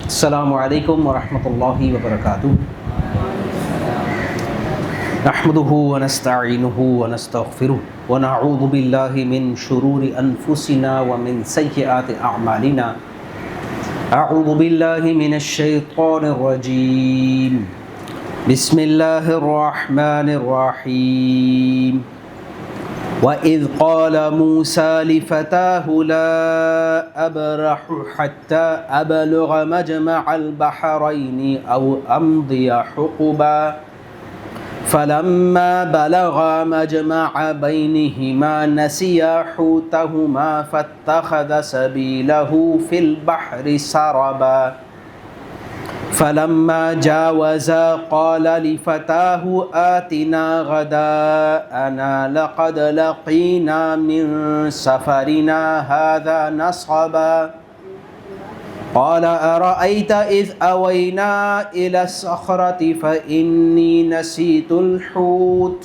السلام علیکم ورحمۃ اللہ وبرکاتہ۔ نحمده ونستعینه ونستغفره ونعوذ باللہ من شرور انفسنا ومن سیئات اعمالنا۔ اعوذ باللہ من الشیطان الرجیم، بسم اللہ الرحمن الرحیم۔ وَإِذْ قَالَ مُوسَى لِفَتَاهُ لَا أَبْرَحُ حَتَّى أَبْلُغَ مَجْمَعَ الْبَحْرَيْنِ أَوْ أَمْضِيَ حُقُبًا فَلَمَّا بَلَغَا مَجْمَعَ بَيْنِهِمَا نَسِيَا حُوتَهُمَا فَاتَّخَذَ سَبِيلَهُ فِي الْبَحْرِ سَرَبًا فَلَمَّا جَاوَزَا قَالَ لِفَتَاهُ آتِنَا غَدَاءَنَا لَقَدْ لَقِينَا مِنْ سَفَرِنَا هَذَا نَصَبًا قَالَ أَرَأَيْتَ إِذْ أَوَيْنَا إِلَى الصَّخْرَةِ فَإِنِّي نَسِيتُ الْحُوتَ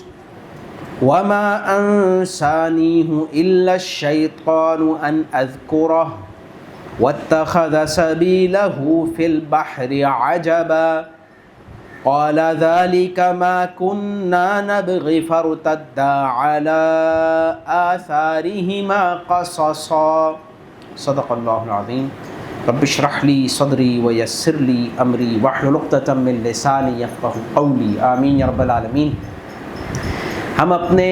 وَمَا أَنْسَانِيهُ إِلَّا الشَّيْطَانُ أَنْ أَذْكُرَهُ وَاتَّخَذَ سَبِيلَهُ فِي الْبَحْرِ عَجَبًا قَالَ ذَلِكَ مَا كُنَّا نَبْغِ فَارْتَدَّا عَلَىٰ آثَارِهِمَا قَصَصًا۔ صدق اللہ العظیم۔ رب اشرح لي صدری ویسر لي امری واحلل عقدۃ من لسانی یفقہوا قولی، آمین یا رب العالمین۔ ہم اپنے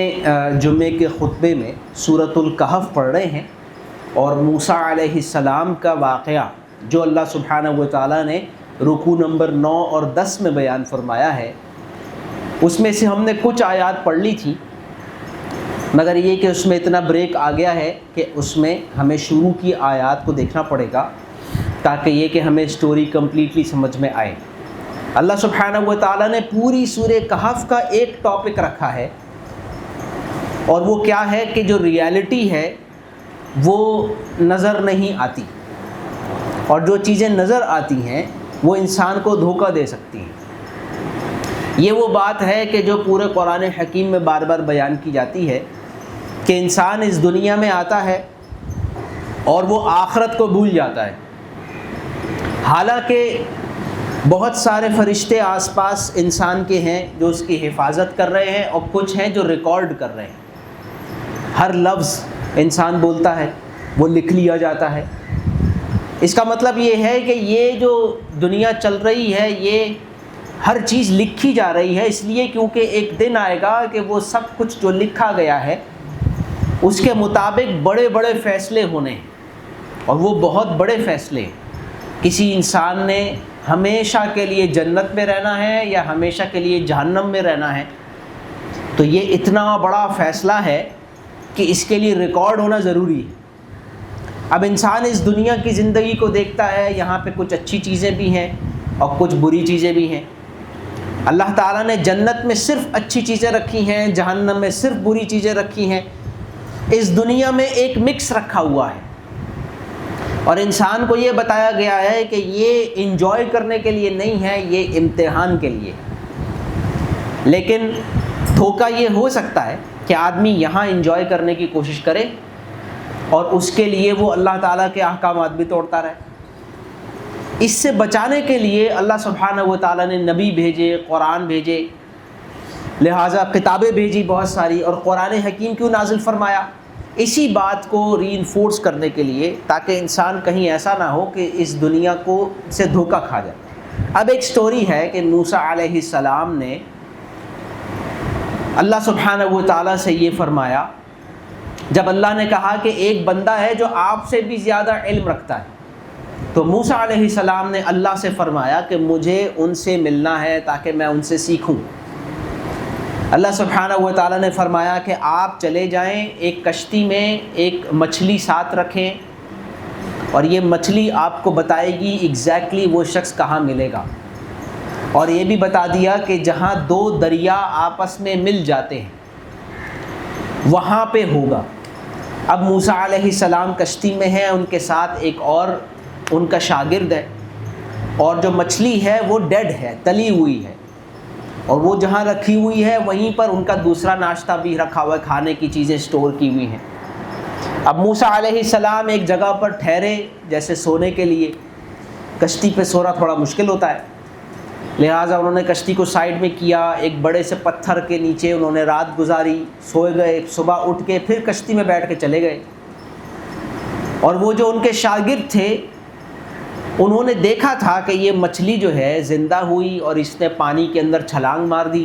جمعے کے خطبے میں سورۃ الکہف پڑھ رہے ہیں، اور موسیٰ علیہ السلام کا واقعہ جو اللہ سبحانہ و تعالیٰ نے رکوع نمبر 9 اور 10 میں بیان فرمایا ہے، اس میں سے ہم نے کچھ آیات پڑھ لی تھی، مگر یہ کہ اس میں اتنا بریک آ گیا ہے کہ اس میں ہمیں شروع کی آیات کو دیکھنا پڑے گا تاکہ یہ کہ ہمیں سٹوری کمپلیٹلی سمجھ میں آئے۔ اللہ سبحانہ و تعالیٰ نے پوری سورہ کہف کا ایک ٹاپک رکھا ہے، اور وہ کیا ہے کہ جو ریالٹی ہے وہ نظر نہیں آتی، اور جو چیزیں نظر آتی ہیں وہ انسان کو دھوکہ دے سکتی ہیں۔ یہ وہ بات ہے کہ جو پورے قرآن حکیم میں بار بار بیان کی جاتی ہے کہ انسان اس دنیا میں آتا ہے اور وہ آخرت کو بھول جاتا ہے، حالانکہ بہت سارے فرشتے آس پاس انسان کے ہیں جو اس کی حفاظت کر رہے ہیں، اور کچھ ہیں جو ریکارڈ کر رہے ہیں۔ ہر لفظ انسان بولتا ہے وہ لکھ لیا جاتا ہے۔ اس کا مطلب یہ ہے کہ یہ جو دنیا چل رہی ہے یہ ہر چیز لکھی جا رہی ہے، اس لیے کیونکہ ایک دن آئے گا کہ وہ سب کچھ جو لکھا گیا ہے اس کے مطابق بڑے بڑے فیصلے ہونے ہیں، اور وہ بہت بڑے فیصلے ہیں۔ کسی انسان نے ہمیشہ کے لیے جنت میں رہنا ہے یا ہمیشہ کے لیے جہنم میں رہنا ہے، تو یہ اتنا بڑا فیصلہ ہے کہ اس کے لیے ریکارڈ ہونا ضروری ہے۔ اب انسان اس دنیا کی زندگی کو دیکھتا ہے، یہاں پہ کچھ اچھی چیزیں بھی ہیں اور کچھ بری چیزیں بھی ہیں۔ اللہ تعالیٰ نے جنت میں صرف اچھی چیزیں رکھی ہیں، جہنم میں صرف بری چیزیں رکھی ہیں۔ اس دنیا میں ایک مکس رکھا ہوا ہے، اور انسان کو یہ بتایا گیا ہے کہ یہ انجوائے کرنے کے لیے نہیں ہے، یہ امتحان کے لیے۔ لیکن دھوکہ یہ ہو سکتا ہے کہ آدمی یہاں انجوائے کرنے کی کوشش کرے اور اس کے لیے وہ اللہ تعالیٰ کے احکامات بھی توڑتا رہے۔ اس سے بچانے کے لیے اللہ سبحانہ و تعالیٰ نے نبی بھیجے، قرآن بھیجے، لہٰذا کتابیں بھیجی بہت ساری، اور قرآن حکیم کیوں نازل فرمایا؟ اسی بات کو ری انفورس کرنے کے لیے، تاکہ انسان کہیں ایسا نہ ہو کہ اس دنیا کو سے دھوکہ کھا جائے۔ اب ایک سٹوری ہے کہ موسیٰ علیہ السلام نے اللہ سبحانہ و تعالیٰ سے یہ فرمایا، جب اللہ نے کہا کہ ایک بندہ ہے جو آپ سے بھی زیادہ علم رکھتا ہے، تو موسیٰ علیہ السلام نے اللہ سے فرمایا کہ مجھے ان سے ملنا ہے تاکہ میں ان سے سیکھوں۔ اللہ سبحانہ و تعالیٰ نے فرمایا کہ آپ چلے جائیں، ایک کشتی میں ایک مچھلی ساتھ رکھیں، اور یہ مچھلی آپ کو بتائے گی ایگزیکٹلی وہ شخص کہاں ملے گا، اور یہ بھی بتا دیا کہ جہاں دو دریا آپس میں مل جاتے ہیں وہاں پہ ہوگا۔ اب موسیٰ علیہ السلام کشتی میں ہیں، ان کے ساتھ ایک اور ان کا شاگرد ہے، اور جو مچھلی ہے وہ ڈیڈ ہے، تلی ہوئی ہے، اور وہ جہاں رکھی ہوئی ہے وہیں پر ان کا دوسرا ناشتہ بھی رکھا ہوا ہے، کھانے کی چیزیں سٹور کی ہوئی ہیں۔ اب موسیٰ علیہ السلام ایک جگہ پر ٹھہرے جیسے سونے کے لیے، کشتی پہ سونا تھوڑا مشکل ہوتا ہے، لہٰذا انہوں نے کشتی کو سائڈ میں کیا، ایک بڑے سے پتھر کے نیچے انہوں نے رات گزاری، سوئے گئے، صبح اٹھ کے پھر کشتی میں بیٹھ کے چلے گئے۔ اور وہ جو ان کے شاگرد تھے انہوں نے دیکھا تھا کہ یہ مچھلی جو ہے زندہ ہوئی اور اس نے پانی کے اندر چھلانگ مار دی،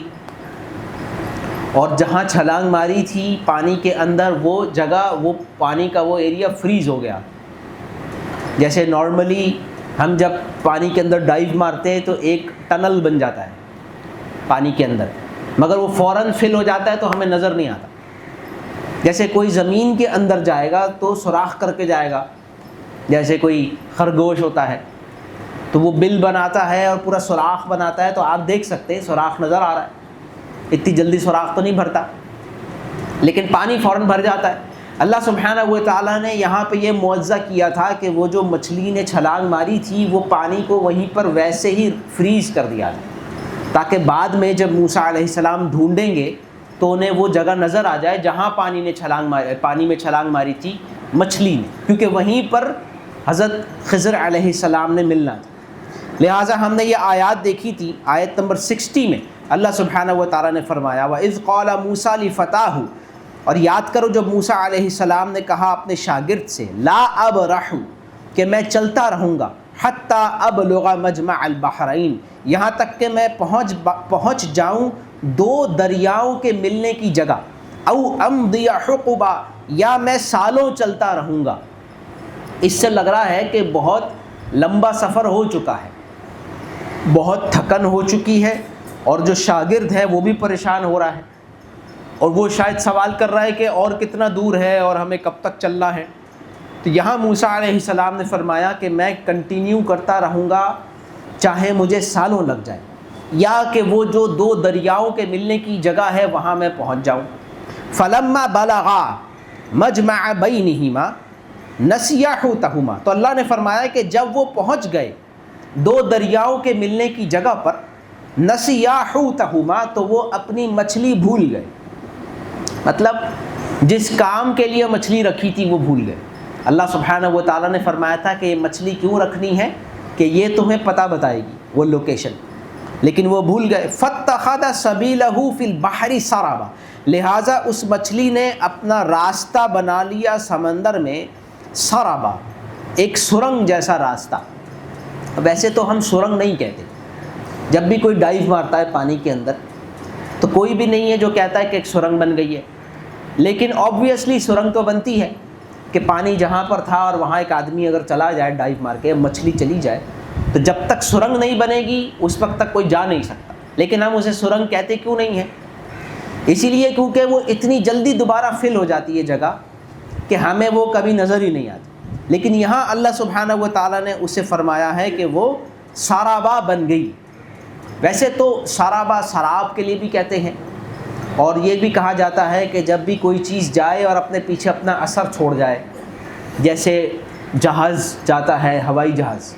اور جہاں چھلانگ ماری تھی پانی کے اندر وہ جگہ، وہ پانی کا وہ ایریا فریز ہو گیا۔ جیسے نارملی ہم جب پانی کے اندر ڈائیو مارتے ہیں تو ایک ٹنل بن جاتا ہے پانی کے اندر، مگر وہ فوراً فل ہو جاتا ہے تو ہمیں نظر نہیں آتا۔ جیسے کوئی زمین کے اندر جائے گا تو سوراخ کر کے جائے گا، جیسے کوئی خرگوش ہوتا ہے تو وہ بل بناتا ہے اور پورا سوراخ بناتا ہے، تو آپ دیکھ سکتے ہیں سوراخ نظر آ رہا ہے، اتنی جلدی سوراخ تو نہیں بھرتا، لیکن پانی فوراً بھر جاتا ہے۔ اللہ سبحانہ و تعالیٰ نے یہاں پہ یہ معجزہ کیا تھا کہ وہ جو مچھلی نے چھلانگ ماری تھی وہ پانی کو وہیں پر ویسے ہی فریز کر دیا تھا، تاکہ بعد میں جب موسیٰ علیہ السلام ڈھونڈیں گے تو انہیں وہ جگہ نظر آ جائے جہاں پانی میں چھلانگ ماری تھی مچھلی نے، کیونکہ وہیں پر حضرت خضر علیہ السلام نے ملنا تھا۔ لہٰذا ہم نے یہ آیات دیکھی تھی، آیت نمبر 60 میں اللہ سبحانہ و تعالیٰ نے فرمایا وَإِذْ قَالَ مُوسَىٰ لِفَتَاهُ، اور یاد کرو جب موسیٰ علیہ السلام نے کہا اپنے شاگرد سے لا ابرح، کہ میں چلتا رہوں گا، حتی ابلغ مجمع البحرین، یہاں تک کہ میں پہنچ جاؤں دو دریاؤں کے ملنے کی جگہ، او امضی حقبا، یا میں سالوں چلتا رہوں گا۔ اس سے لگ رہا ہے کہ بہت لمبا سفر ہو چکا ہے، بہت تھکن ہو چکی ہے، اور جو شاگرد ہے وہ بھی پریشان ہو رہا ہے، اور وہ شاید سوال کر رہا ہے کہ اور کتنا دور ہے اور ہمیں کب تک چلنا ہے۔ تو یہاں موسیٰ علیہ السلام نے فرمایا کہ میں کنٹینیو کرتا رہوں گا چاہے مجھے سالوں لگ جائے، یا کہ وہ جو دو دریاؤں کے ملنے کی جگہ ہے وہاں میں پہنچ جاؤں۔ فلما بلغا مجمع بینہما نسیا حوتہما، تو اللہ نے فرمایا کہ جب وہ پہنچ گئے دو دریاؤں کے ملنے کی جگہ پر، نسیا حوتہما، تو وہ اپنی مچھلی بھول گئے، مطلب جس کام کے لیے مچھلی رکھی تھی وہ بھول گئے۔ اللہ سبحانہ و تعالیٰ نے فرمایا تھا کہ یہ مچھلی کیوں رکھنی ہے، کہ یہ تمہیں پتہ بتائے گی وہ لوکیشن، لیکن وہ بھول گئے۔ فاتخذ سبیلہ فی البحر سرابا، لہٰذا اس مچھلی نے اپنا راستہ بنا لیا سمندر میں، سرابا، ایک سرنگ جیسا راستہ۔ ویسے تو ہم سرنگ نہیں کہتے، جب بھی کوئی ڈائیو مارتا ہے پانی کے اندر تو کوئی بھی نہیں ہے جو کہتا ہے کہ ایک سرنگ بن گئی ہے، لیکن آبویسلی سرنگ تو بنتی ہے کہ پانی جہاں پر تھا اور وہاں ایک آدمی اگر چلا جائے ڈائیو مار کے، مچھلی چلی جائے، تو جب تک سرنگ نہیں بنے گی اس وقت تک کوئی جا نہیں سکتا، لیکن ہم اسے سرنگ کہتے کیوں نہیں ہیں؟ اسی لیے کیونکہ وہ اتنی جلدی دوبارہ فل ہو جاتی ہے جگہ کہ ہمیں وہ کبھی نظر ہی نہیں آتی، لیکن یہاں اللہ سبحانہ و تعالیٰ نے اسے فرمایا ہے کہ وہ سارابا بن گئی۔ ویسے تو سارابا سراب کے لیے بھی کہتے ہیں، اور یہ بھی کہا جاتا ہے کہ جب بھی کوئی چیز جائے اور اپنے پیچھے اپنا اثر چھوڑ جائے، جیسے جہاز جاتا ہے، ہوائی جہاز،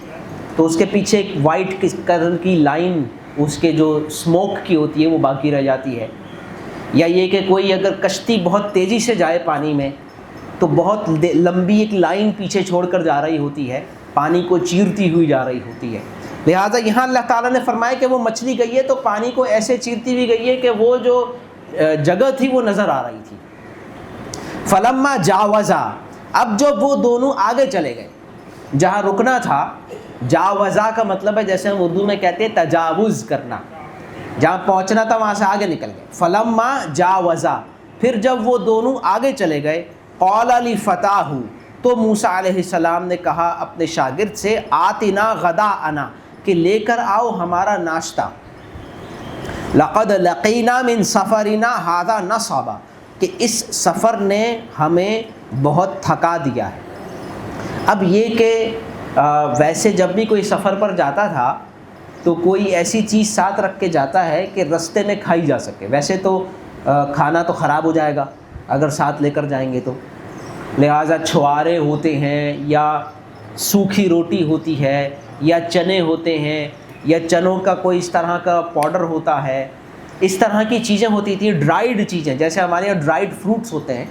تو اس کے پیچھے ایک وائٹ کلر کی لائن اس کے جو اسموک کی ہوتی ہے وہ باقی رہ جاتی ہے، یا یہ کہ کوئی اگر کشتی بہت تیزی سے جائے پانی میں تو بہت لمبی ایک لائن پیچھے چھوڑ کر جا رہی ہوتی ہے، پانی کو چیرتی ہوئی جا رہی ہوتی ہے۔ لہٰذا یہاں اللہ تعالیٰ نے فرمایا کہ وہ مچھلی گئی ہے تو پانی کو ایسے چیرتی ہوئی گئی ہے کہ وہ جو جگہ تھی وہ نظر آ رہی تھی۔ فلما جاوزا، اب جب وہ دونوں آگے چلے گئے، جہاں رکنا تھا، جاوزا کا مطلب ہے جیسے ہم اردو میں کہتے ہیں تجاوز کرنا، جہاں پہنچنا تھا وہاں سے آگے نکل گئے۔ فلما جاوزا، پھر جب وہ دونوں آگے چلے گئے، قال لفتاہ، تو موسیٰ علیہ السلام نے کہا اپنے شاگرد سے آتنا غداءنا، کہ لے کر آؤ ہمارا ناشتہ، لقد لقینا من سفرنا ھذا نصبا، کہ اس سفر نے ہمیں بہت تھکا دیا ہے۔ اب یہ کہ ویسے جب بھی کوئی سفر پر جاتا تھا تو کوئی ایسی چیز ساتھ رکھ کے جاتا ہے کہ رستے میں کھائی جا سکے، ویسے تو کھانا تو خراب ہو جائے گا اگر ساتھ لے کر جائیں گے تو، لہٰذا چھوارے ہوتے ہیں، یا سوکھی روٹی ہوتی ہے، یا چنے ہوتے ہیں، یا چنوں کا کوئی اس طرح کا پاؤڈر ہوتا ہے، اس طرح کی چیزیں ہوتی تھیں، ڈرائیڈ چیزیں، جیسے ہمارے یہاں ڈرائیڈ فروٹس ہوتے ہیں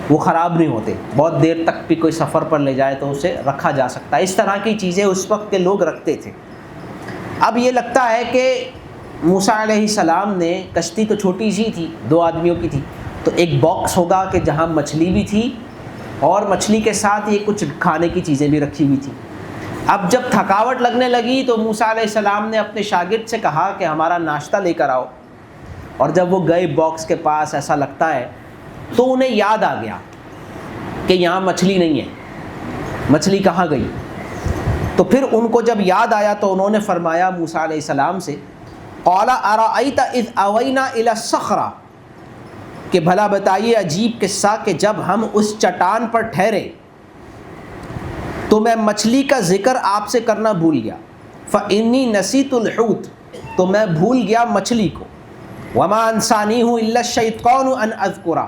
وہ خراب نہیں ہوتے، بہت دیر تک بھی کوئی سفر پر لے جائے تو اسے رکھا جا سکتا ہے۔ اس طرح کی چیزیں اس وقت کے لوگ رکھتے تھے۔ اب یہ لگتا ہے کہ موسیٰ علیہ السلام نے، کشتی تو چھوٹی سی تھی، 2 آدمیوں کی تھی، تو ایک باکس ہوگا کہ جہاں مچھلی بھی تھی اور مچھلی کے ساتھ یہ کچھ کھانے کی چیزیں بھی رکھی ہوئی تھیں۔ اب جب تھکاوٹ لگنے لگی تو موسیٰ علیہ السلام نے اپنے شاگرد سے کہا کہ ہمارا ناشتہ لے کر آؤ، اور جب وہ گئے باکس کے پاس، ایسا لگتا ہے تو انہیں یاد آ گیا کہ یہاں مچھلی نہیں ہے، مچھلی کہاں گئی؟ تو پھر ان کو جب یاد آیا تو انہوں نے فرمایا موسیٰ علیہ السلام سے، قال ارأیت اذ اوینا الی الصخرہ، کہ بھلا بتائیے عجیب قصہ کہ جب ہم اس چٹان پر ٹھہرے تو میں مچھلی کا ذکر آپ سے کرنا بھول گیا، فإنی نسیت الحوت، تو میں بھول گیا مچھلی کو، وما انسانیہ الا الشیطان ان اذکرہ،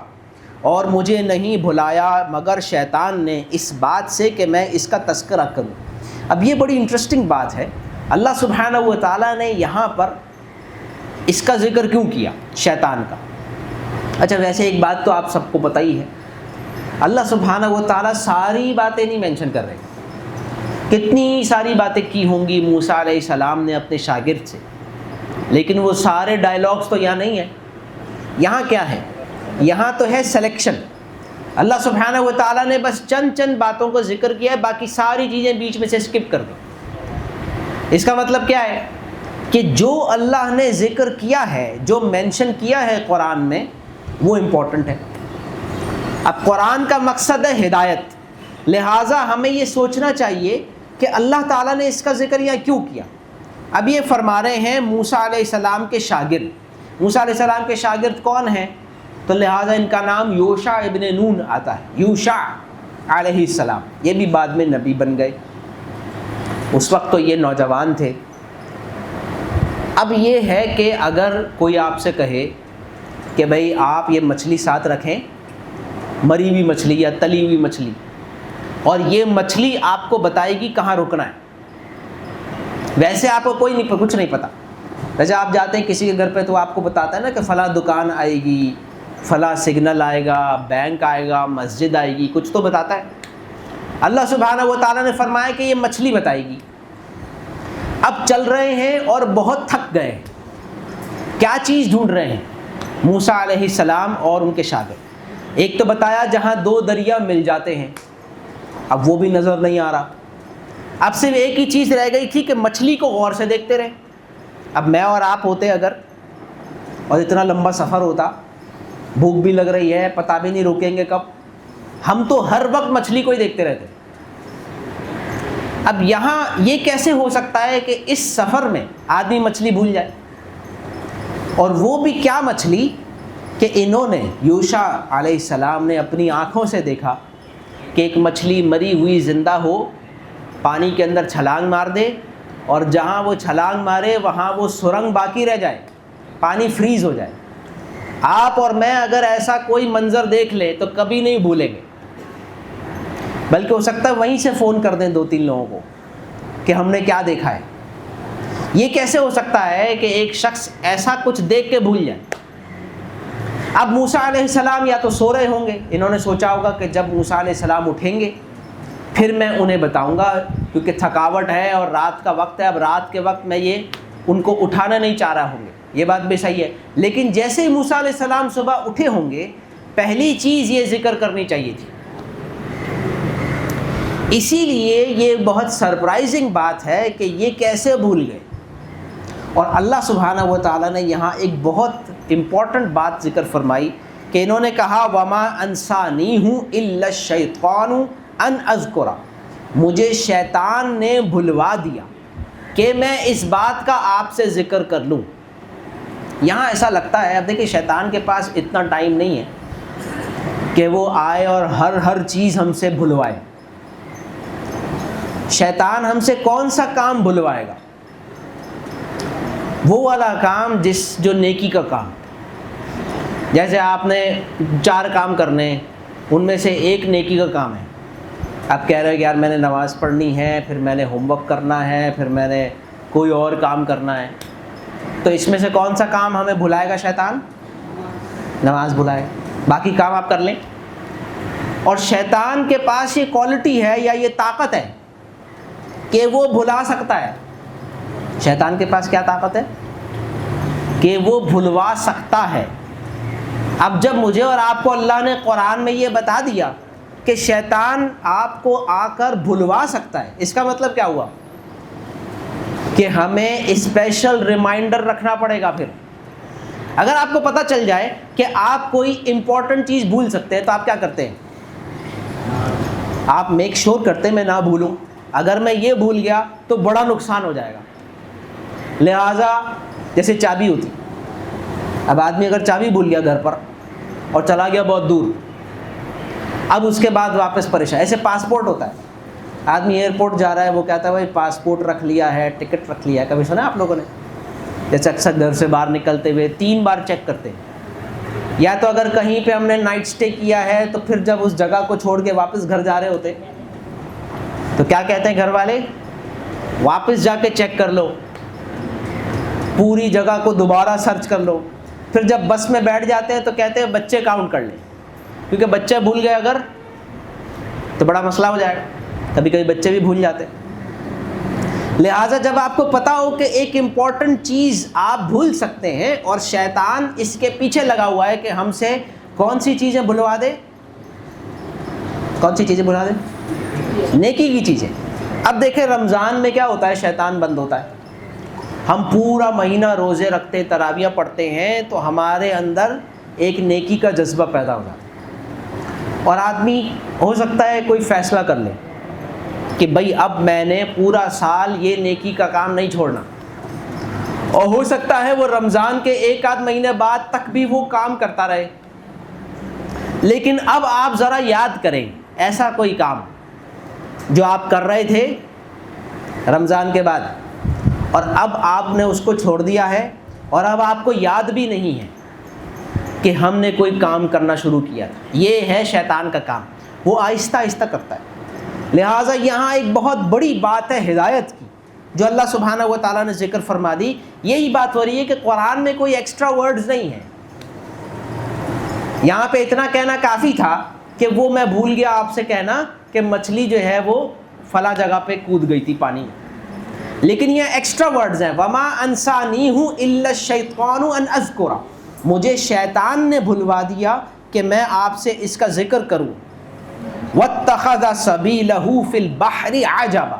اور مجھے نہیں بھلایا مگر شیطان نے اس بات سے کہ میں اس کا تذکرہ کروں۔ اب یہ بڑی انٹرسٹنگ بات ہے، اللہ سبحانہ و تعالیٰ نے یہاں پر اس کا ذکر کیوں کیا، شیطان کا؟ اچھا ویسے ایک بات تو آپ سب کو پتہ ہی ہے، اللہ سبحانہ و تعالیٰ ساری باتیں نہیں مینشن کر رہے، کتنی ساری باتیں کی ہوں گی موسیٰ علیہ السلام نے اپنے شاگرد سے، لیکن وہ سارے ڈائلاگز تو یہاں نہیں ہیں۔ یہاں کیا ہے؟ یہاں تو ہے سلیکشن۔ اللہ سبحانہ و تعالیٰ نے بس چند باتوں کو ذکر کیا ہے، باقی ساری چیزیں بیچ میں سے اسکپ کر دیں۔ اس کا مطلب کیا ہے کہ جو اللہ نے ذکر کیا ہے، جو مینشن کیا ہے قرآن میں، وہ امپورٹنٹ ہے۔ اب قرآن کا مقصد ہے ہدایت، لہٰذا ہمیں یہ سوچنا چاہیے کہ اللہ تعالیٰ نے اس کا ذکر یہاں کیوں کیا۔ اب یہ فرما رہے ہیں موسیٰ علیہ السلام کے شاگرد۔ موسیٰ علیہ السلام کے شاگرد کون ہیں؟ تو لہٰذا ان کا نام یوشع ابن نون آتا ہے، یوشع علیہ السلام، یہ بھی بعد میں نبی بن گئے، اس وقت تو یہ نوجوان تھے۔ اب یہ ہے کہ اگر کوئی آپ سے کہے کہ بھئی آپ یہ مچھلی ساتھ رکھیں، مری ہوئی مچھلی یا تلی ہوئی مچھلی، اور یہ مچھلی آپ کو بتائے گی کہاں رکنا ہے، ویسے آپ کو کچھ نہیں پتا، جیسے آپ جاتے ہیں کسی کے گھر پہ تو آپ کو بتاتا ہے نا کہ فلاں دکان آئے گی، فلاں سگنل آئے گا، بینک آئے گا، مسجد آئے گی، کچھ تو بتاتا ہے۔ اللہ سبحانہ و تعالیٰ نے فرمایا کہ یہ مچھلی بتائے گی۔ اب چل رہے ہیں اور بہت تھک گئے ہیں، کیا چیز ڈھونڈ رہے ہیں موسیٰ علیہ السلام اور ان کے شاگرد؟ ایک تو بتایا جہاں 2 دریا مل جاتے ہیں، اب وہ بھی نظر نہیں آ رہا۔ اب صرف ایک ہی چیز رہ گئی تھی کہ مچھلی کو غور سے دیکھتے رہے۔ اب میں اور آپ ہوتے اگر، اور اتنا لمبا سفر ہوتا، بھوک بھی لگ رہی ہے، پتہ بھی نہیں رکیں گے کب، ہم تو ہر وقت مچھلی کو ہی دیکھتے رہتے۔ اب یہاں یہ کیسے ہو سکتا ہے کہ اس سفر میں آدمی مچھلی بھول جائے؟ اور وہ بھی کیا مچھلی کہ انہوں نے، یوشع علیہ السلام نے اپنی آنکھوں سے دیکھا کہ ایک مچھلی مری ہوئی زندہ ہو، پانی کے اندر چھلانگ مار دے، اور جہاں وہ چھلانگ مارے وہاں وہ سرنگ باقی رہ جائے، پانی فریز ہو جائے۔ آپ اور میں اگر ایسا کوئی منظر دیکھ لیں تو کبھی نہیں بھولیں گے، بلکہ ہو سکتا ہے وہیں سے فون کر دیں 2-3 لوگوں کو کہ ہم نے کیا دیکھا ہے۔ یہ کیسے ہو سکتا ہے کہ ایک شخص ایسا کچھ دیکھ کے بھول جائے؟ اب موسیٰ علیہ السلام یا تو سو رہے ہوں گے، انہوں نے سوچا ہوگا کہ جب موسیٰ علیہ السلام اٹھیں گے پھر میں انہیں بتاؤں گا، کیونکہ تھکاوٹ ہے اور رات کا وقت ہے، اب رات کے وقت میں یہ ان کو اٹھانا نہیں چاہ رہا ہوں گے، یہ بات بھی صحیح ہے۔ لیکن جیسے ہی موسیٰ علیہ السلام صبح اٹھے ہوں گے، پہلی چیز یہ ذکر کرنی چاہیے تھی۔ اسی لیے یہ بہت سرپرائزنگ بات ہے کہ یہ کیسے بھول گئے۔ اور اللہ سبحانہ و تعالیٰ نے یہاں ایک بہت امپورٹنٹ بات ذکر فرمائی کہ انہوں نے کہا وما انسانیہ الا الشیطان ان اذکرہ، مجھے شیطان نے بھلوا دیا کہ میں اس بات کا آپ سے ذکر کر لوں۔ یہاں ایسا لگتا ہے، اب دیکھیں شیطان کے پاس اتنا ٹائم نہیں ہے کہ وہ آئے اور ہر چیز ہم سے بھلوائے۔ شیطان ہم سے کون سا کام بھلوائے گا؟ وہ والا کام جو نیکی کا کام، جیسے آپ نے 4 کام کرنے، ان میں سے ایک نیکی کا کام ہے۔ آپ کہہ رہے ہیں کہ یار میں نے نماز پڑھنی ہے، پھر میں نے ہوم ورک کرنا ہے، پھر میں نے کوئی اور کام کرنا ہے، تو اس میں سے کون سا کام ہمیں بھلائے گا شیطان؟ نماز بھلائے، باقی کام آپ کر لیں۔ اور شیطان کے پاس یہ کوالٹی ہے یا یہ طاقت ہے کہ وہ بھلا سکتا ہے. شیطان کے پاس کیا طاقت ہے کہ وہ بھلوا سکتا ہے. اب جب مجھے اور آپ کو اللہ نے قرآن میں یہ بتا دیا کہ شیطان آپ کو آ کر بھلوا سکتا ہے, اس کا مطلب کیا ہوا کہ ہمیں اسپیشل ریمائنڈر رکھنا پڑے گا. پھر اگر آپ کو پتہ چل جائے کہ آپ کوئی امپورٹنٹ چیز بھول سکتے ہیں تو آپ کیا کرتے ہیں؟ آپ میک شور کرتے ہیں میں نہ بھولوں. اگر میں یہ بھول گیا تو بڑا نقصان ہو جائے گا. لہٰذا جیسے چابی ہوتی, اب آدمی اگر چابی بھول گیا گھر پر اور چلا گیا بہت دور, اب اس کے بعد واپس پریشان. ایسے پاسپورٹ ہوتا ہے, آدمی ایئرپورٹ جا رہا ہے, وہ کہتا ہے بھائی پاسپورٹ رکھ لیا ہے, ٹکٹ رکھ لیا ہے. کبھی سنا آپ لوگوں نے؟ جیسے اکثر گھر سے باہر نکلتے ہوئے 3 بار چیک کرتے ہیں. یا تو اگر کہیں پہ ہم نے نائٹ سٹے کیا ہے تو پھر جب اس جگہ کو چھوڑ کے واپس گھر جا رہے ہوتے تو کیا کہتے ہیں گھر والے؟ واپس جا کے چیک کر لو, پوری جگہ کو دوبارہ سرچ کر لو. پھر جب بس میں بیٹھ جاتے ہیں تو کہتے ہیں بچے کاؤنٹ کر لیں, کیونکہ بچے بھول گئے اگر تو بڑا مسئلہ ہو جائے گا. کبھی کبھی بچے بھی بھول جاتے ہیں. لہٰذا جب آپ کو پتا ہو کہ ایک امپورٹنٹ چیز آپ بھول سکتے ہیں اور شیطان اس کے پیچھے لگا ہوا ہے کہ ہم سے کون سی چیزیں بھلوا دے, کون سی چیزیں بھلوا دے؟ نیکی کی چیزیں. اب دیکھیں رمضان میں کیا ہوتا ہے, شیطان بند ہوتا ہے. ہم پورا مہینہ روزے رکھتے, تراویح پڑھتے ہیں تو ہمارے اندر ایک نیکی کا جذبہ پیدا ہو جاتا ہے, اور آدمی ہو سکتا ہے کوئی فیصلہ کر لے کہ بھئی اب میں نے پورا سال یہ نیکی کا کام نہیں چھوڑنا. اور ہو سکتا ہے وہ رمضان کے 1 آدھ مہینے بعد تک بھی وہ کام کرتا رہے. لیکن اب آپ ذرا یاد کریں ایسا کوئی کام جو آپ کر رہے تھے رمضان کے بعد, اور اب آپ نے اس کو چھوڑ دیا ہے, اور اب آپ کو یاد بھی نہیں ہے کہ ہم نے کوئی کام کرنا شروع کیا تھا. یہ ہے شیطان کا کام, وہ آہستہ آہستہ کرتا ہے. لہٰذا یہاں ایک بہت بڑی بات ہے ہدایت کی جو اللہ سبحانہ و تعالیٰ نے ذکر فرما دی. یہی بات ہو رہی ہے کہ قرآن میں کوئی ایکسٹرا ورڈز نہیں ہیں. یہاں پہ اتنا کہنا کافی تھا کہ وہ میں بھول گیا آپ سے کہنا کہ مچھلی جو ہے وہ فلاں جگہ پہ کود گئی تھی پانی میں. لیکن یہ ایکسٹرا ورڈز ہیں, وما انسانیہ الا الشیطان ان اذکر, مجھے شیطان نے بھلوا دیا کہ میں آپ سے اس کا ذکر کروں. واتخذ سبیلہ فی البحر عجبا,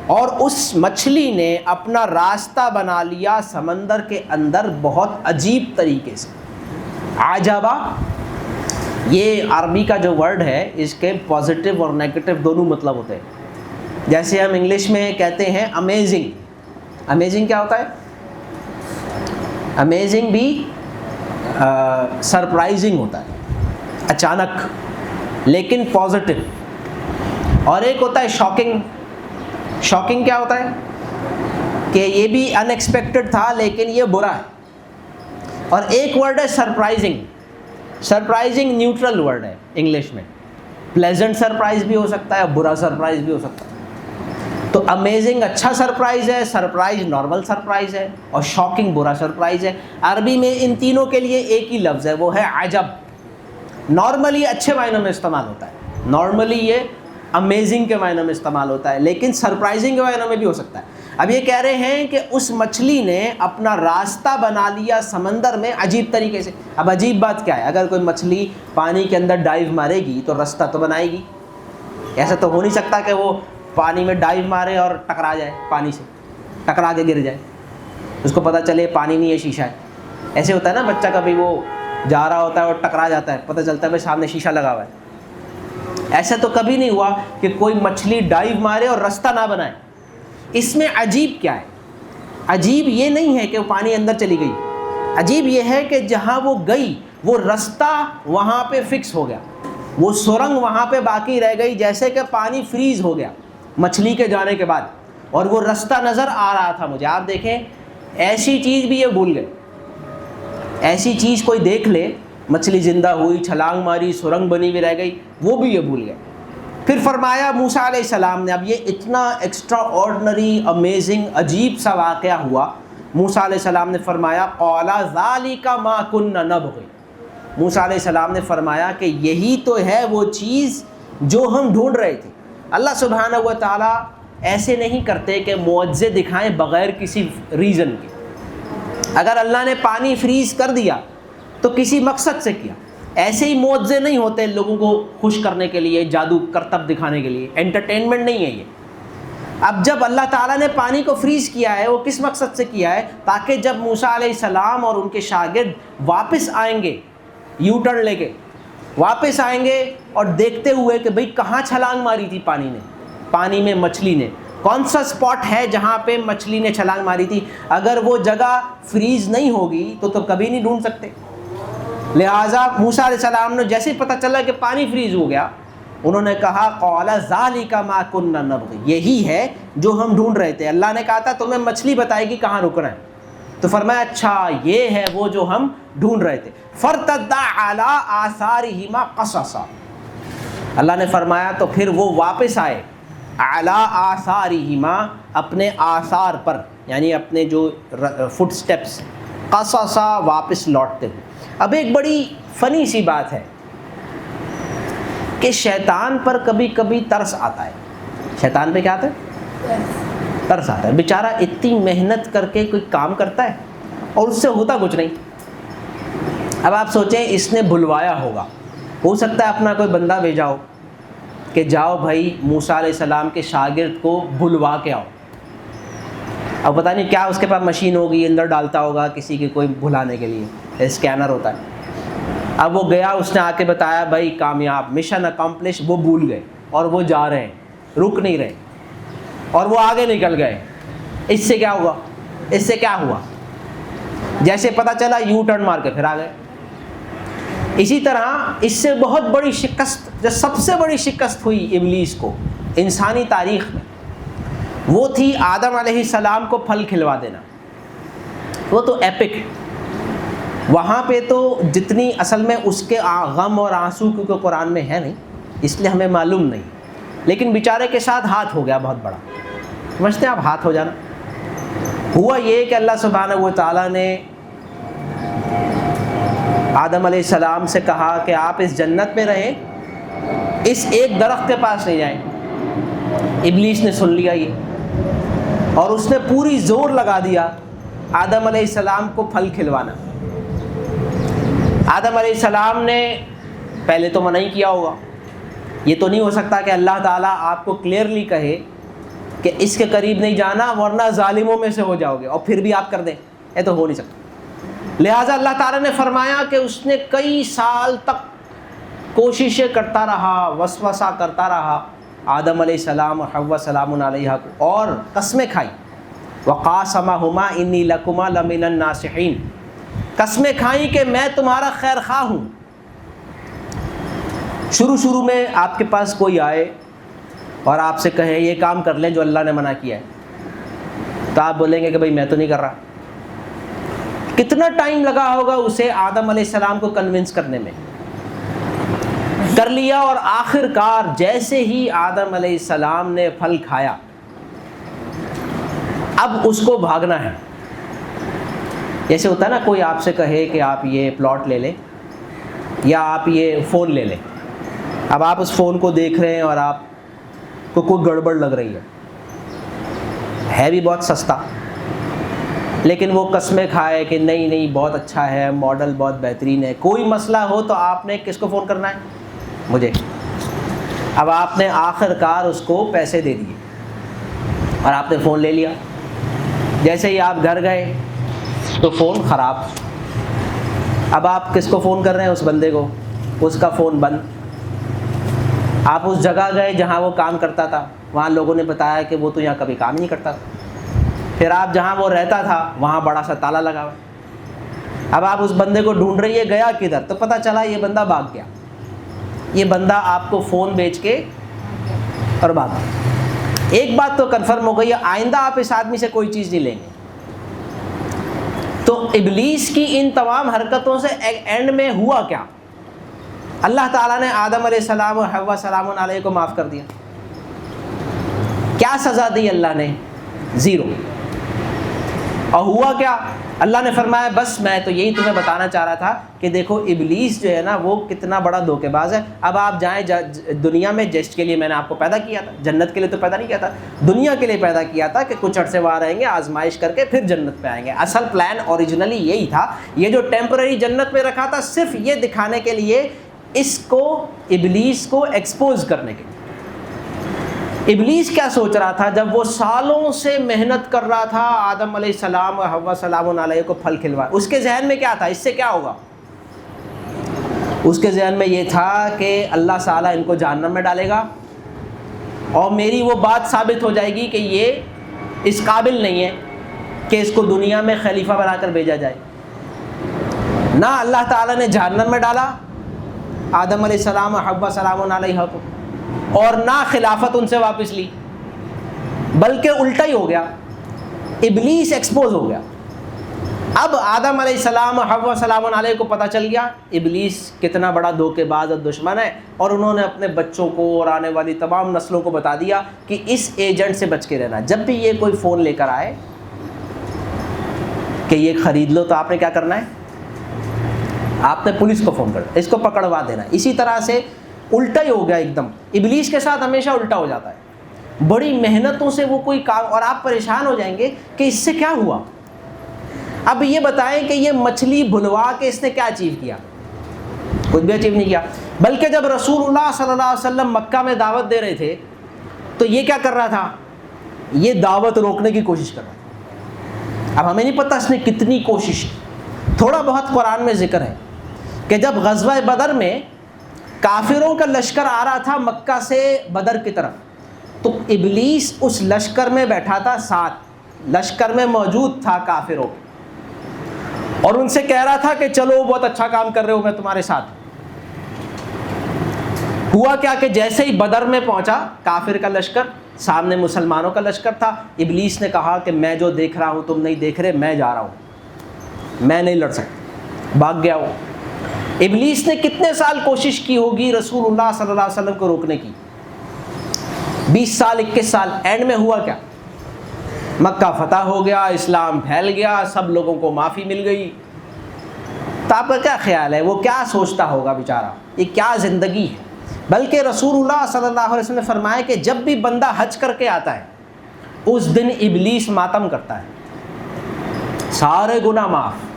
اور اس مچھلی نے اپنا راستہ بنا لیا سمندر کے اندر بہت عجیب طریقے سے. عجبا یہ عربی کا جو ورڈ ہے اس کے پازیٹیو اور نیگیٹو دونوں مطلب ہوتے ہیں. جیسے ہم انگلش میں کہتے ہیں امیزنگ. امیزنگ کیا ہوتا ہے؟ امیزنگ بھی سرپرائزنگ ہوتا ہے, اچانک, لیکن پازیٹیو. اور ایک ہوتا ہے شاکنگ. شاکنگ کیا ہوتا ہے کہ یہ بھی ان ایکسپیکٹڈ تھا لیکن یہ برا ہے. اور ایک ورڈ ہے سرپرائزنگ. سرپرائزنگ نیوٹرل ورڈ ہے انگلش میں. پلیزنٹ سرپرائز بھی ہو سکتا ہے, برا سرپرائز بھی ہو سکتا ہے. تو امیزنگ اچھا سرپرائز ہے, سرپرائز نارمل سرپرائز ہے, اور شاکنگ برا سرپرائز ہے. عربی میں ان تینوں کے لیے ایک ہی لفظ ہے, وہ ہے عجب. نارملی اچھے معنوں میں استعمال ہوتا ہے, نارملی یہ امیزنگ کے معنوں میں استعمال ہوتا ہے, لیکن سرپرائزنگ کے معنوں میں بھی ہو سکتا ہے. اب یہ کہہ رہے ہیں کہ اس مچھلی نے اپنا راستہ بنا لیا سمندر میں عجیب طریقے سے. اب عجیب بات کیا ہے؟ اگر کوئی مچھلی پانی کے اندر ڈائیو مارے گی تو راستہ تو بنائے گی. ایسا تو ہو نہیں سکتا کہ وہ پانی میں ڈائیو مارے اور ٹکرا جائے, پانی سے ٹکرا کے گر جائے, اس کو پتہ چلے پانی نہیں ہے شیشہ ہے. ایسے ہوتا ہے نا, بچہ کبھی وہ جا رہا ہوتا ہے اور ٹکرا جاتا ہے, پتہ چلتا ہے بھائی سامنے شیشہ لگا ہوا ہے. ایسا تو کبھی نہیں ہوا کہ کوئی مچھلی ڈائیو مارے اور راستہ نہ بنائے. اس میں عجیب کیا ہے؟ عجیب یہ نہیں ہے کہ وہ پانی اندر چلی گئی, عجیب یہ ہے کہ جہاں وہ گئی وہ راستہ وہاں پہ فکس ہو گیا, وہ سرنگ وہاں پہ باقی رہ گئی, جیسے کہ پانی فریز ہو گیا مچھلی کے جانے کے بعد, اور وہ راستہ نظر آ رہا تھا مجھے. آپ دیکھیں ایسی چیز بھی یہ بھول گئے. ایسی چیز کوئی دیکھ لے, مچھلی زندہ ہوئی, چھلانگ ماری, سرنگ بنی ہوئی رہ گئی, وہ بھی یہ بھول گئے. پھر فرمایا موسیٰ علیہ السلام نے, اب یہ اتنا ایکسٹرا آرڈنری امیزنگ عجیب سا واقعہ ہوا, موسیٰ علیہ السلام نے فرمایا قَالَ ذَلِكَ مَا كُنَّا نَبْغِ, موسیٰ علیہ السلام نے فرمایا کہ یہی تو ہے وہ چیز جو ہم ڈھونڈ رہے تھے۔ اللہ سبحانہ و تعالیٰ ایسے نہیں کرتے کہ معجزے دکھائیں بغیر کسی ریزن کے۔ اگر اللہ نے پانی فریز کر دیا تو کسی مقصد سے کیا، ایسے ہی معجزے نہیں ہوتے لوگوں کو خوش کرنے کے لیے، جادو کرتب دکھانے کے لیے، انٹرٹینمنٹ نہیں ہے یہ۔ اب جب اللہ تعالیٰ نے پانی کو فریز کیا ہے، وہ کس مقصد سے کیا ہے؟ تاکہ جب موسیٰ علیہ السلام اور ان کے شاگرد واپس آئیں گے، یو ٹرن لے کے واپس آئیں گے اور دیکھتے ہوئے کہ بھئی کہاں چھلانگ ماری تھی پانی نے، پانی میں مچھلی نے، کون سا اسپاٹ ہے جہاں پہ مچھلی نے چھلانگ ماری تھی، اگر وہ جگہ فریز نہیں ہوگی تو کبھی نہیں ڈھونڈ سکتے۔ لہٰذا موسیٰ علیہ السلام نے جیسے ہی پتہ چلا کہ پانی فریز ہو گیا، انہوں نے کہا قال ذالک ما کنا نبغی، یہی ہے جو ہم ڈھونڈ رہے تھے۔ اللہ نے کہا تھا تمہیں مچھلی بتائے گی کہاں رکنا ہے، تو فرمایا اچھا یہ ہے وہ جو ہم ڈھونڈ رہے تھے۔ فارتدا علی آثارہما قصصا، اللہ نے فرمایا تو پھر وہ واپس آئے، علی آثارہما، اپنے آثار پر، یعنی اپنے جو فٹ سٹیپس، قصصا، واپس لوٹتے ہوئے۔ اب ایک بڑی فنی سی بات ہے کہ شیطان پر کبھی کبھی ترس آتا ہے۔ شیطان پہ کیا آتا ہے؟ ترس آتا ہے۔ بیچارہ اتنی محنت کر کے کوئی کام کرتا ہے اور اس سے ہوتا کچھ نہیں۔ اب آپ سوچیں اس نے بھلوایا ہوگا، ہو سکتا ہے اپنا کوئی بندہ بھیجا ہو کہ جاؤ بھائی موسیٰ علیہ السلام کے شاگرد کو بھلوا کے آؤ۔ اب پتہ نہیں کیا اس کے پاس مشین ہوگی، اندر ڈالتا ہوگا کسی کے کوئی بھلانے کے لیے، اسکینر ہوتا ہے۔ اب وہ گیا، اس نے آ کے بتایا بھائی کامیاب، مشن اکمپلش، وہ بھول گئے اور وہ جا رہے ہیں، رک نہیں رہے اور وہ آگے نکل گئے۔ اس سے کیا ہوا؟ اس سے کیا ہوا؟ جیسے پتہ چلا یو ٹرن مار کے پھر آ گئے۔ اسی طرح اس سے بہت بڑی شکست، جو سب سے بڑی شکست ہوئی ابلیس کو انسانی تاریخ میں، وہ تھی آدم علیہ السلام کو پھل کھلوا دینا۔ وہ تو ایپک، وہاں پہ تو جتنی اصل میں اس کے غم اور آنسو کیونکہ قرآن میں ہے نہیں، اس لیے ہمیں معلوم نہیں، لیکن بیچارے کے ساتھ ہاتھ ہو گیا بہت بڑا۔ سمجھتے ہیں آپ ہاتھ ہو جانا؟ ہوا یہ کہ اللہ سبحانہ و تعالیٰ نے آدم علیہ السلام سے کہا کہ آپ اس جنت میں رہیں، اس ایک درخت کے پاس نہیں جائیں۔ ابلیس نے سن لیا یہ، اور اس نے پوری زور لگا دیا آدم علیہ السلام کو پھل کھلوانا۔ آدم علیہ السلام نے پہلے تو منع ہی کیا ہوگا، یہ تو نہیں ہو سکتا کہ اللہ تعالیٰ آپ کو کلیئرلی کہے کہ اس کے قریب نہیں جانا ورنہ ظالموں میں سے ہو جاؤ گے، اور پھر بھی آپ کر دیں، یہ تو ہو نہیں سکتا۔ لہٰذا اللہ تعالیٰ نے فرمایا کہ اس نے کئی سال تک کوششیں کرتا رہا، وسوسہ کرتا رہا آدم علیہ السلام اور حوا سلام علیہ کو، اور قسمیں کھائی۔ وقاسمہما انی لکما لمن الناصحین، قسمیں کھائیں کہ میں تمہارا خیر خواہ ہوں۔ شروع میں آپ کے پاس کوئی آئے اور آپ سے کہے یہ کام کر لیں جو اللہ نے منع کیا ہے، تو آپ بولیں گے کہ بھائی میں تو نہیں کر رہا۔ کتنا ٹائم لگا ہوگا اسے آدم علیہ السلام کو کنونس کرنے میں، کر لیا، اور آخر کار جیسے ہی آدم علیہ السلام نے پھل کھایا، اب اس کو بھاگنا ہے۔ جیسے ہوتا ہے نا کوئی آپ سے کہے کہ آپ یہ پلاٹ لے لیں یا آپ یہ فون لے لیں، اب آپ اس فون کو دیکھ رہے ہیں اور آپ کو کوئی گڑبڑ لگ رہی ہے بھی بہت سستا، لیکن وہ قسمیں کھائے کہ نہیں بہت اچھا ہے، ماڈل بہت بہترین ہے، کوئی مسئلہ ہو تو آپ نے کس کو فون کرنا ہے؟ مجھے۔ اب آپ نے آخر کار اس کو پیسے دے دیے اور آپ نے فون لے لیا۔ جیسے ہی آپ گھر گئے تو فون خراب، اب آپ کس کو فون کر رہے ہیں؟ اس بندے کو، اس کا فون بند۔ آپ اس جگہ گئے جہاں وہ کام کرتا تھا، وہاں لوگوں نے بتایا کہ وہ تو یہاں کبھی کام ہی نہیں کرتا تھا۔ پھر آپ جہاں وہ رہتا تھا وہاں بڑا سا تالا لگا ہوا۔ اب آپ اس بندے کو ڈھونڈ رہی ہے، گیا کدھر؟ تو پتہ چلا یہ بندہ بھاگ گیا، یہ بندہ آپ کو فون بیچ کے اور بھاگ گیا۔ ایک بات تو کنفرم ہو گئی ہے، آئندہ آپ اس آدمی سے کوئی چیز نہیں لیں گے۔ تو ابلیس کی ان تمام حرکتوں سے اینڈ میں ہوا کیا؟ اللہ تعالیٰ نے آدم علیہ السلام اور حوا سلام علیہ کو معاف کر دیا۔ کیا سزا دی اللہ نے؟ 0۔ اور ہوا کیا؟ اللہ نے فرمایا بس میں تو یہی تمہیں بتانا چاہ رہا تھا کہ دیکھو ابلیس جو ہے نا وہ کتنا بڑا دھوکے باز ہے. اب آپ جائیں دنیا میں جسٹ کے لیے میں نے آپ کو پیدا کیا تھا, جنت کے لیے تو پیدا نہیں کیا تھا, دنیا کے لیے پیدا کیا تھا کہ کچھ عرصے وہاں رہیں گے, آزمائش کر کے پھر جنت پہ آئیں گے. اصل پلان اوریجنلی یہی تھا. یہ جو ٹیمپرری جنت میں رکھا تھا صرف یہ دکھانے کے لیے, اس کو ابلیس کو ایکسپوز کرنے کے لیے. ابلیس کیا سوچ رہا تھا جب وہ سالوں سے محنت کر رہا تھا آدم علیہ السلام اور حوا سلام علیہ کو پھل کھلوائے, اس کے ذہن میں کیا تھا, اس سے کیا ہوگا؟ اس کے ذہن میں یہ تھا کہ اللہ تعالیٰ ان کو جہنم میں ڈالے گا اور میری وہ بات ثابت ہو جائے گی کہ یہ اس قابل نہیں ہے کہ اس کو دنیا میں خلیفہ بنا کر بھیجا جائے. نہ اللہ تعالیٰ نے جہنم میں ڈالا آدم علیہ السلام اور حوا سلام علیہ کو, اور نہ خلافت ان سے واپس لی, بلکہ الٹا ہی ہو گیا, ابلیس ایکسپوز ہو گیا. اب آدم علیہ السلام اور حوا سلام علیہ کو پتہ چل گیا ابلیس کتنا بڑا دھوکے باز اور دشمن ہے, اور انہوں نے اپنے بچوں کو اور آنے والی تمام نسلوں کو بتا دیا کہ اس ایجنٹ سے بچ کے رہنا. جب بھی یہ کوئی فون لے کر آئے کہ یہ خرید لو تو آپ نے کیا کرنا ہے, آپ نے پولیس کو فون کرنا, اس کو پکڑوا دینا. اسی طرح سے الٹا ہی ہو گیا ایک دم. ابلیس کے ساتھ ہمیشہ الٹا ہو جاتا ہے. بڑی محنتوں سے وہ کوئی کام, اور آپ پریشان ہو جائیں گے کہ اس سے کیا ہوا. اب یہ بتائیں کہ یہ مچھلی بھلوا کے اس نے کیا اچیو کیا؟ کچھ بھی اچیو نہیں کیا. بلکہ جب رسول اللہ صلی اللہ علیہ وسلم مکہ میں دعوت دے رہے تھے تو یہ کیا کر رہا تھا, یہ دعوت روکنے کی کوشش کر رہا تھا. اب ہمیں نہیں پتہ اس نے کتنی کوشش کی. تھوڑا بہت قرآن میں ذکر ہے کہ جب غزوہ بدر میں کافروں کا لشکر آ رہا تھا مکہ سے بدر کی طرف, تو ابلیس اس لشکر میں بیٹھا تھا, ساتھ لشکر میں موجود تھا کافروں, اور ان سے کہہ رہا تھا کہ چلو بہت اچھا کام کر رہے ہو, میں تمہارے ساتھ. ہوا کیا کہ جیسے ہی بدر میں پہنچا کافر کا لشکر, سامنے مسلمانوں کا لشکر تھا, ابلیس نے کہا کہ میں جو دیکھ رہا ہوں تم نہیں دیکھ رہے, میں جا رہا ہوں, میں نہیں لڑ سکتا, بھاگ گیا ہوں. ابلیس نے کتنے سال کوشش کی ہوگی رسول اللہ صلی اللہ علیہ وسلم کو روکنے کی, 20 سال 21 سال. اینڈ میں ہوا کیا, مکہ فتح ہو گیا, اسلام پھیل گیا, سب لوگوں کو معافی مل گئی. تو آپ کا کیا خیال ہے وہ کیا سوچتا ہوگا بیچارہ, یہ کیا زندگی ہے. بلکہ رسول اللہ صلی اللہ علیہ وسلم نے فرمایا کہ جب بھی بندہ حج کر کے آتا ہے اس دن ابلیس ماتم کرتا ہے, سارے گناہ معاف.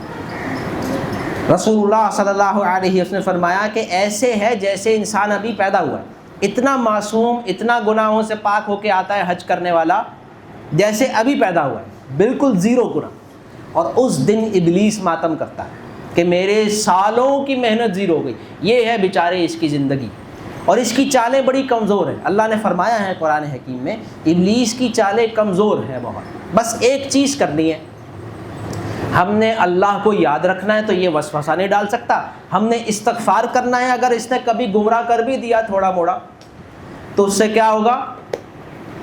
رسول اللہ صلی اللہ علیہ وسلم نے فرمایا کہ ایسے ہے جیسے انسان ابھی پیدا ہوا ہے, اتنا معصوم, اتنا گناہوں سے پاک ہو کے آتا ہے حج کرنے والا جیسے ابھی پیدا ہوا ہے, بالکل زیرو گناہ. اور اس دن ابلیس ماتم کرتا ہے کہ میرے سالوں کی محنت زیرو ہو گئی. یہ ہے بیچارے اس کی زندگی, اور اس کی چالیں بڑی کمزور ہیں. اللہ نے فرمایا ہے قرآن حکیم میں ابلیس کی چالیں کمزور ہیں بہت. بس ایک چیز کرنی ہے, ہم نے اللہ کو یاد رکھنا ہے تو یہ وسوسہ نہیں ڈال سکتا. ہم نے استغفار کرنا ہے, اگر اس نے کبھی گمراہ کر بھی دیا تھوڑا موڑا تو اس سے کیا ہوگا,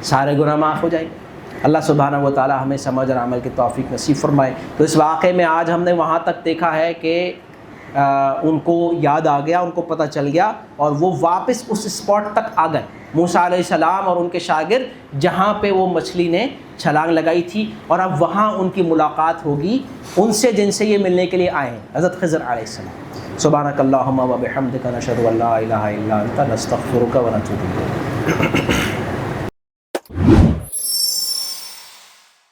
سارے گناہ معاف ہو جائیں گے. اللہ سبحانہ و تعالی ہمیں سمجھ اور عمل کی توفیق نصیب فرمائے. تو اس واقعے میں آج ہم نے وہاں تک دیکھا ہے کہ ان کو یاد آ گیا, ان کو پتہ چل گیا, اور وہ واپس اس اسپاٹ تک آ گئے, موسیٰ علیہ السلام اور ان کے شاگرد جہاں پہ وہ مچھلی نے چھلانگ لگائی تھی. اور اب وہاں ان کی ملاقات ہوگی ان سے جن سے یہ ملنے کے لیے آئے ہیں, حضرت خضر علیہ السلام. سبحانک اللہم و بحمدک نشہد ان لا الہ الا انت نستغفرک و نتوب الیک.